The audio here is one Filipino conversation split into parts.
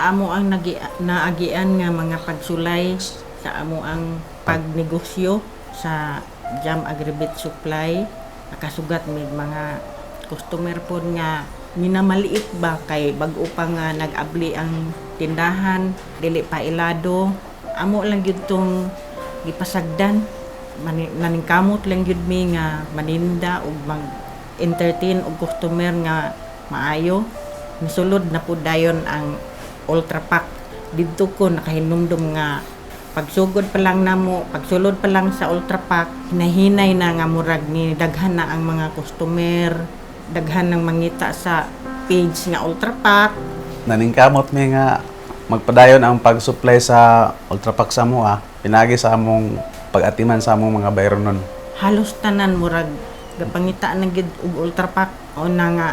sa amo ang naagian nga mga pagsulay sa amo ang pagnegosyo sa Jam Agribit Supply, nakasugat may mga customer po nga minamaliit ba kay bag-o pa nga nag-abli ang tindahan, dili pa ilado. Amo lang gyud tong gipasagdan, naningkamot lang gyud mi nga maninda ug mag-entertain og customer nga maayo. Misulod na po dayon ang Ultra Pack. Dito ko nakahinumdum nga pagsulod pa lang sa Ultra Pack, hinahinay na nga murag ni daghan na ang mga customer, daghan ng mangita sa page nga Ultra Pack. Naningkamot mi nga magpadayon ang pag-supply sa Ultra Pack sa mua, pinagi sa among pag-atiman sa among mga bayronon. Halos tanan murag gapangita na gid og Ultra Pack o na nga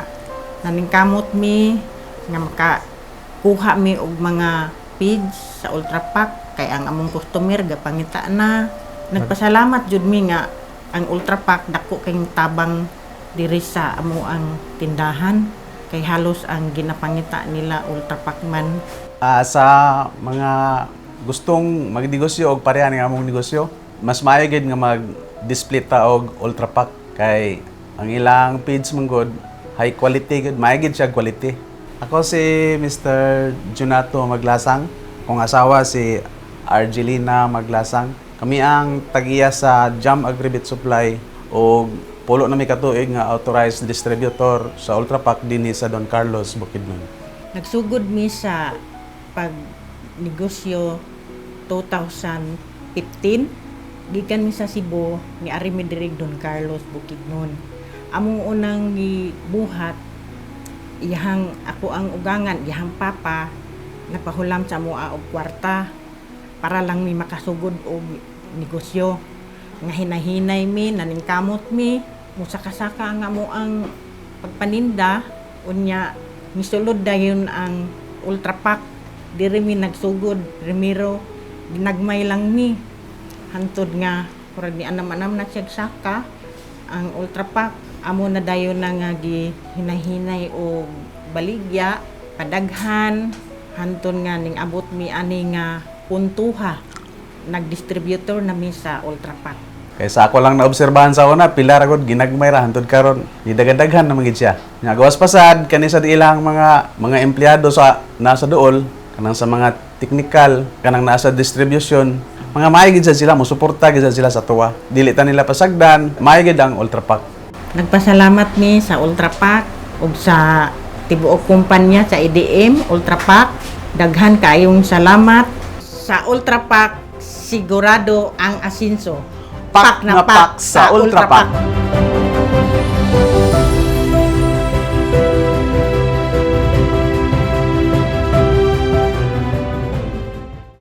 naningkamot mi nga makakuha mi og mga page sa Ultra Pack kay ang among customer gapangita na. Nagpasalamat jud mi nga ang Ultra Pack dako kay tabang diri sa amo ang tindahan kay halos ang ginapangita nila Ultra Pack man. Sa mga gustong magnegosyo og pareha ng among negosyo, mas maayo gid nga mag-display ta og Ultra Pack kay ang ilang page man gud high quality gud, maayo gid siya quality. Ako si Mr. Junato Maglasang, kung asawa si Argelina Maglasang. Kami ang tagiya sa Jam Agribit Supply o pulo na may katuig nga authorized distributor sa Ultra Pack dinhi sa Don Carlos, Bukidnon. Nagsugod mi sa pagnegosyo 2015. Gikan mi sa Cebu ni ari mi diri Don Carlos, Bukidnon. Among unang gibuhat ako ang ugangan, iyang papa napahulam sa mua og kwarta para lang mi makasugod og negosyo. Nga hinahinay mi, naningkamot mi, musaka-saka nga mo ang pagpaninda, unya misulod dayon ang Ultra Pack. Diri mi nagsugod, primero ginagmay lang mi. Hantod nga, kurag ni anam-anam na siya saka ang Ultra Pack. Amo na dayon na nga hinahinay o baligya, padaghan, hanton nga ning abot mi ani nga puntuha. Nag-distributor na mi sa Ultra Pack. Kaya sa ako lang naobserbahan sa una, pila ra gud ginagmay ra hantod karon gidaghan na man gid siya. Nga gawas pasad kani sa ilang mga empleyado sa nasa duol, kanang sa mga technical, kanang nasa distribution, mga maay gid sila mo suporta gid sila sa tuwa. Dili ta nila pasagdan, maay gid ang Ultra Pack. Nagpasalamat mi sa Ultra Pack ug sa tibuok kumpanya sa EDM Ultra Pack. Daghan kayong salamat sa Ultra Pack. Sigurado ang asinso. Pack na pack sa Ultra Pack.